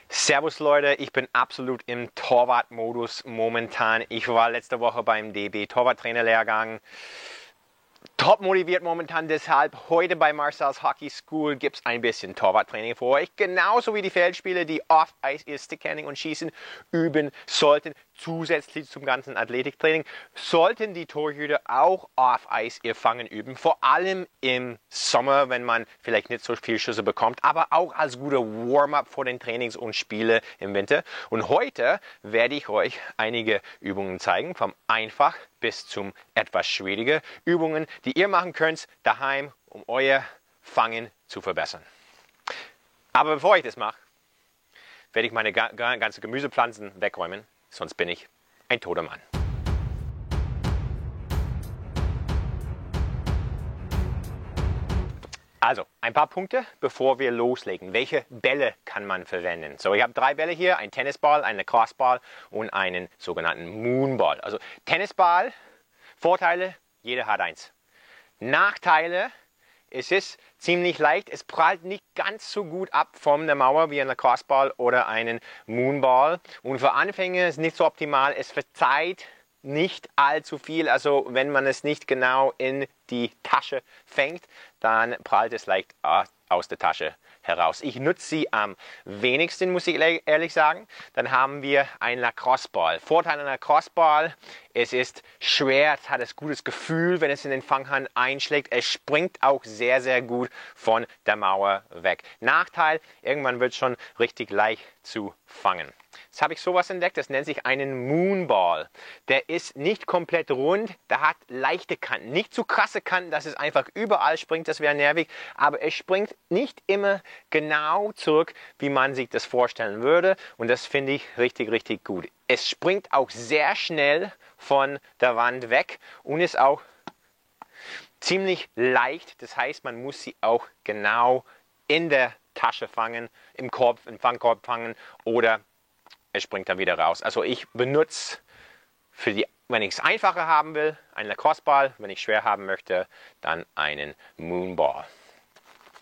Servus Leute, ich bin absolut im Torwartmodus momentan. Ich war letzte Woche beim DB Torwarttrainerlehrgang. Top motiviert momentan, deshalb heute bei Marcel's Hockey School gibt es ein bisschen Torwarttraining für euch. Genauso wie die Feldspieler, die off-Eis ihr Stickhandling und Schießen üben sollten. Zusätzlich zum ganzen Athletiktraining sollten die Torhüter auch off-Eis ihr Fangen üben. Vor allem im Sommer, wenn man vielleicht nicht so viel Schüsse bekommt, aber auch als guter Warm-up vor den Trainings und Spiele im Winter. Und heute werde ich euch einige Übungen zeigen, vom einfach bis zum etwas schwieriger. Übungen, die ihr machen könnt daheim, um euer Fangen zu verbessern. Aber bevor ich das mache, werde ich meine ganzen Gemüsepflanzen wegräumen, sonst bin ich ein toter Mann. Also, ein paar Punkte, bevor wir loslegen. Welche Bälle kann man verwenden? So, ich habe 3 Bälle hier, einen Tennisball, einen Lacrosseball und einen sogenannten Moonball. Also, Tennisball, Vorteile, jeder hat eins. Nachteile, es ist ziemlich leicht, es prallt nicht ganz so gut ab von der Mauer wie ein Lacrosseball oder einen Moonball. Und für Anfänger ist es nicht so optimal, es verzeiht nicht allzu viel, also wenn man es nicht genau in die Tasche fängt, dann prallt es leicht aus der Tasche heraus. Ich nutze sie am wenigsten, muss ich ehrlich sagen. Dann haben wir einen Lacrosseball. Vorteil an Lacrosseball, es ist schwer, es hat ein gutes Gefühl, wenn es in den Fanghand einschlägt. Es springt auch sehr, sehr gut von der Mauer weg. Nachteil, irgendwann wird es schon richtig leicht zu fangen. Jetzt habe ich sowas entdeckt, das nennt sich einen Moonball. Der ist nicht komplett rund, der hat leichte Kanten. Nicht zu krasse Kanten, dass es einfach überall springt, das wäre nervig. Aber es springt nicht immer genau zurück, wie man sich das vorstellen würde. Und das finde ich richtig, richtig gut. Es springt auch sehr schnell von der Wand weg und ist auch ziemlich leicht. Das heißt, man muss sie auch genau in der Tasche fangen, im Fangkorb fangen oder es springt dann wieder raus. Also ich benutze, wenn ich es einfacher haben will, einen Lacrosseball. Wenn ich schwer haben möchte, dann einen Moonball.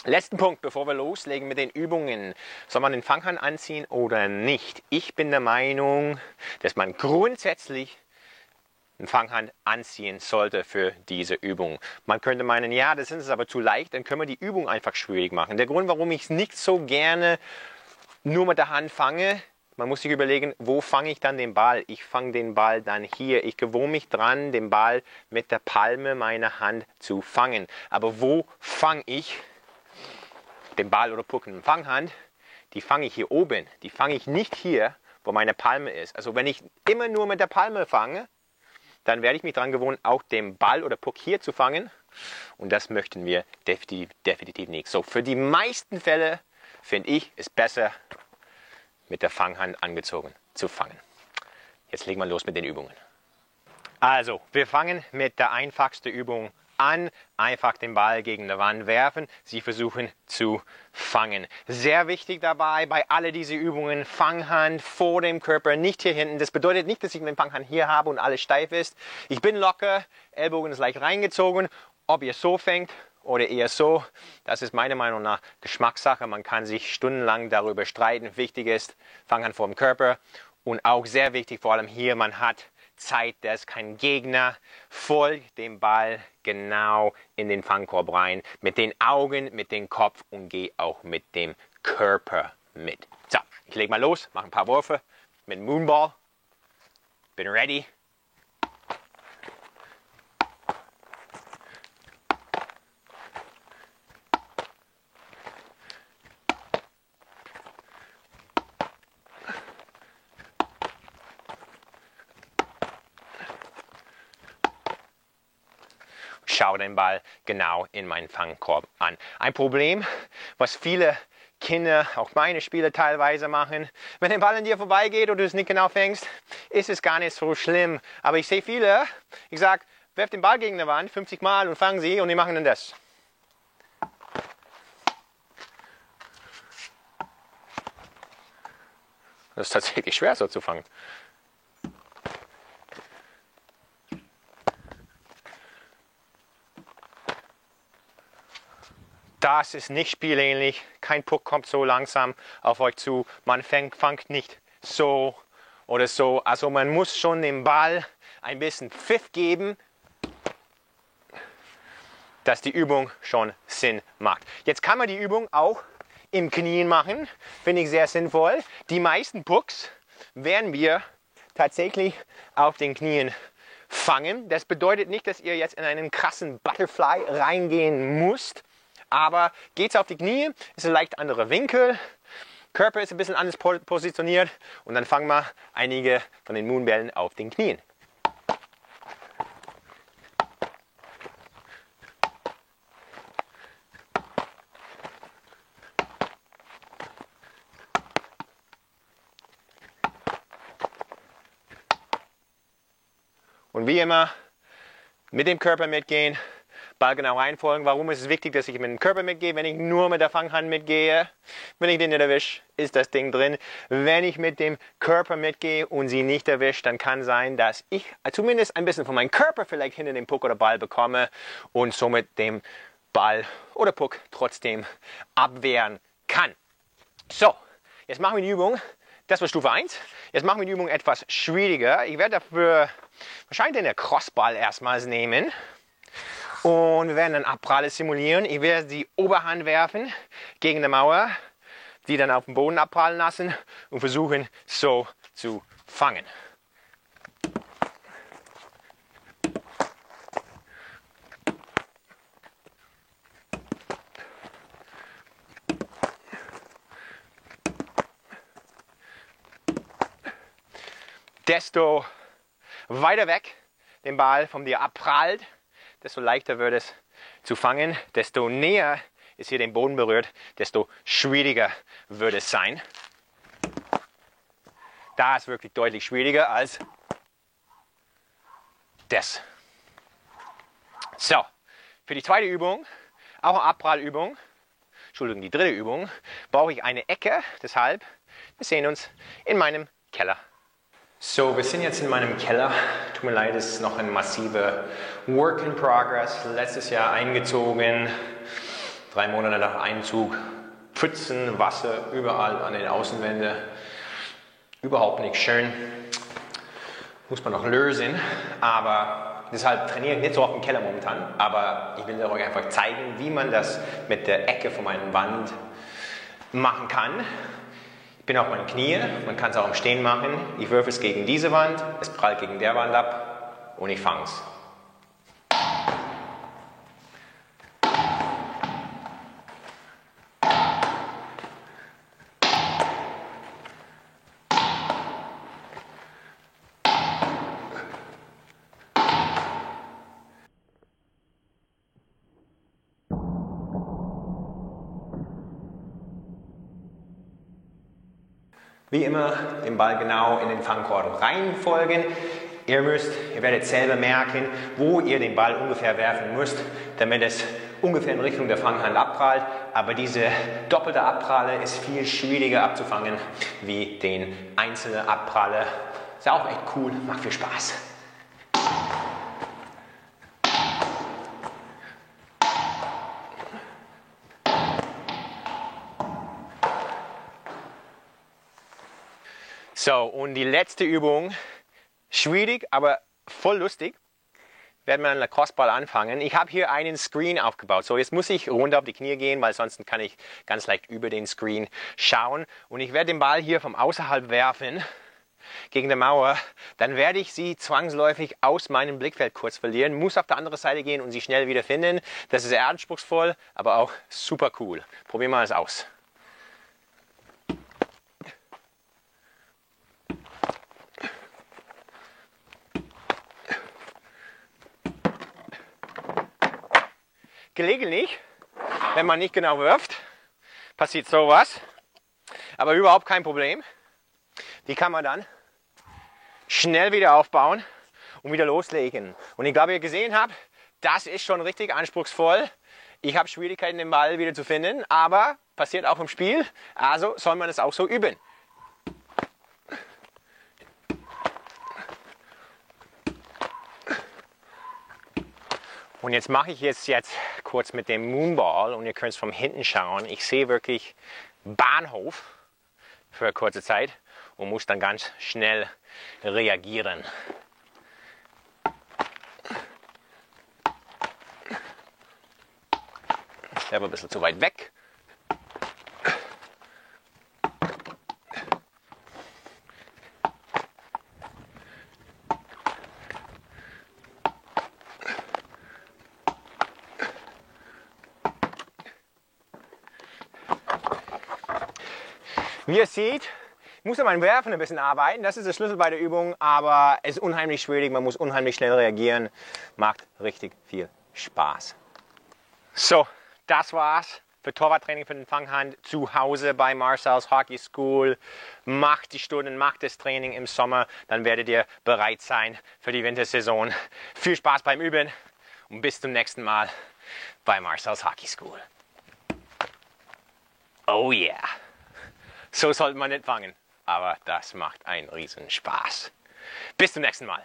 Letzten Punkt, bevor wir loslegen mit den Übungen. Soll man den Fanghand anziehen oder nicht? Ich bin der Meinung, dass man grundsätzlich einen Fanghand anziehen sollte für diese Übung. Man könnte meinen, ja, das ist aber zu leicht, dann können wir die Übung einfach schwierig machen. Der Grund, warum ich es nicht so gerne nur mit der Hand fange, man muss sich überlegen, wo fange ich dann den Ball? Ich fange den Ball dann hier. Ich gewöhne mich dran, den Ball mit der Palme meiner Hand zu fangen. Aber wo fange ich den Ball oder Puck in der Fanghand? Die fange ich hier oben. Die fange ich nicht hier, wo meine Palme ist. Also wenn ich immer nur mit der Palme fange, dann werde ich mich daran gewöhnen, auch den Ball oder Puck hier zu fangen. Und das möchten wir definitiv nicht. So, für die meisten Fälle finde ich es besser, mit der Fanghand angezogen zu fangen. Jetzt legen wir los mit den Übungen. Also, wir fangen mit der einfachsten Übung an. Einfach den Ball gegen die Wand werfen. Sie versuchen zu fangen. Sehr wichtig dabei, bei all diesen Übungen, Fanghand vor dem Körper, nicht hier hinten. Das bedeutet nicht, dass ich den Fanghand hier habe und alles steif ist. Ich bin locker, Ellbogen ist leicht reingezogen. Ob ihr so fängt oder eher so, das ist meiner Meinung nach Geschmackssache. Man kann sich stundenlang darüber streiten. Wichtig ist, Fanghand vor dem Körper. Und auch sehr wichtig, vor allem hier, man hat Zeit, da ist kein Gegner. Folgt dem Ball genau in den Fangkorb rein. Mit den Augen, mit dem Kopf und geh auch mit dem Körper mit. So, ich lege mal los, mache ein paar Würfe mit dem Moonball. Bin ready. Schau den Ball genau in meinen Fangkorb an. Ein Problem, was viele Kinder, auch meine Spieler teilweise machen, wenn der Ball an dir vorbeigeht und du es nicht genau fängst, ist es gar nicht so schlimm. Aber ich sehe viele, ich sage, werf den Ball gegen die Wand 50 Mal und fangen sie und die machen dann das. Das ist tatsächlich schwer so zu fangen. Das ist nicht spielähnlich. Kein Puck kommt so langsam auf euch zu. Man fängt nicht so oder so. Also man muss schon dem Ball ein bisschen Pfiff geben, dass die Übung schon Sinn macht. Jetzt kann man die Übung auch im Knien machen. Finde ich sehr sinnvoll. Die meisten Pucks werden wir tatsächlich auf den Knien fangen. Das bedeutet nicht, dass ihr jetzt in einen krassen Butterfly reingehen müsst. Aber geht's auf die Knie, ist ein leicht anderer Winkel. Körper ist ein bisschen anders positioniert. Und dann fangen wir einige von den Moonbällen auf den Knien. Und wie immer, mit dem Körper mitgehen, Ball genau reinfolgen. Warum ist es wichtig, dass ich mit dem Körper mitgehe? Wenn ich nur mit der Fanghand mitgehe, wenn ich den nicht erwische, ist das Ding drin. Wenn ich mit dem Körper mitgehe und sie nicht erwische, dann kann sein, dass ich zumindest ein bisschen von meinem Körper vielleicht hinter dem Puck oder Ball bekomme und somit den Ball oder Puck trotzdem abwehren kann. So, jetzt machen wir die Übung. Das war Stufe 1. Jetzt machen wir die Übung etwas schwieriger. Ich werde dafür wahrscheinlich den Crossball erstmals nehmen. Und wir werden dann Abpralle simulieren. Ich werde die Oberhand werfen gegen die Mauer, die dann auf dem Boden abprallen lassen und versuchen so zu fangen. Desto weiter weg den Ball von dir abprallt, desto leichter wird es zu fangen. Desto näher es hier den Boden berührt, desto schwieriger wird es sein. Da ist wirklich deutlich schwieriger als das. So, für die zweite Übung, auch eine Abprallübung, Entschuldigung, die dritte Übung, brauche ich eine Ecke. Deshalb, wir sehen uns in meinem Keller. So, wir sind jetzt in meinem Keller. Tut mir leid, es ist noch ein massiver Work in Progress. Letztes Jahr eingezogen, 3 Monate nach Einzug, Pfützen, Wasser überall an den Außenwänden. Überhaupt nicht schön. Muss man noch lösen. Aber deshalb trainiere ich nicht so auf dem Keller momentan. Aber ich will euch einfach zeigen, wie man das mit der Ecke von meiner Wand machen kann. Ich bin auf meinen Knien, man kann es auch im Stehen machen. Ich werfe es gegen diese Wand, es prallt gegen der Wand ab und ich fange es. Wie immer den Ball genau in den Fangkorb reinfolgen. Ihr werdet selber merken, wo ihr den Ball ungefähr werfen müsst, damit es ungefähr in Richtung der Fanghand abprallt. Aber diese doppelte Abpralle ist viel schwieriger abzufangen wie den einzelnen Abpralle. Ist auch echt cool, macht viel Spaß. So, und die letzte Übung, schwierig, aber voll lustig, werden wir an der Crossball anfangen. Ich habe hier einen Screen aufgebaut. So, jetzt muss ich runter auf die Knie gehen, weil sonst kann ich ganz leicht über den Screen schauen. Und ich werde den Ball hier vom außerhalb werfen gegen die Mauer. Dann werde ich sie zwangsläufig aus meinem Blickfeld kurz verlieren, muss auf der andere Seite gehen und sie schnell wieder finden. Das ist sehr anspruchsvoll, aber auch super cool. Probieren wir es aus. Gelegentlich, wenn man nicht genau wirft, passiert sowas, aber überhaupt kein Problem. Die kann man dann schnell wieder aufbauen und wieder loslegen. Und ich glaube, ihr gesehen habt, das ist schon richtig anspruchsvoll. Ich habe Schwierigkeiten, den Ball wieder zu finden, aber passiert auch im Spiel, also soll man es auch so üben. Und jetzt mache ich es jetzt kurz mit dem Moonball und ihr könnt es von hinten schauen. Ich sehe wirklich Bahnhof für eine kurze Zeit und muss dann ganz schnell reagieren. Der war ein bisschen zu weit weg. Wie ihr seht, ich muss an meinem Werfen ein bisschen arbeiten. Das ist der Schlüssel bei der Übung, aber es ist unheimlich schwierig. Man muss unheimlich schnell reagieren. Macht richtig viel Spaß. So, das war's für Torwarttraining für den Fanghand zu Hause bei Marcel's Hockey School. Macht die Stunden, macht das Training im Sommer, dann werdet ihr bereit sein für die Wintersaison. Viel Spaß beim Üben und bis zum nächsten Mal bei Marcel's Hockey School. Oh yeah! So sollte man nicht fangen, aber das macht einen riesen Spaß. Bis zum nächsten Mal.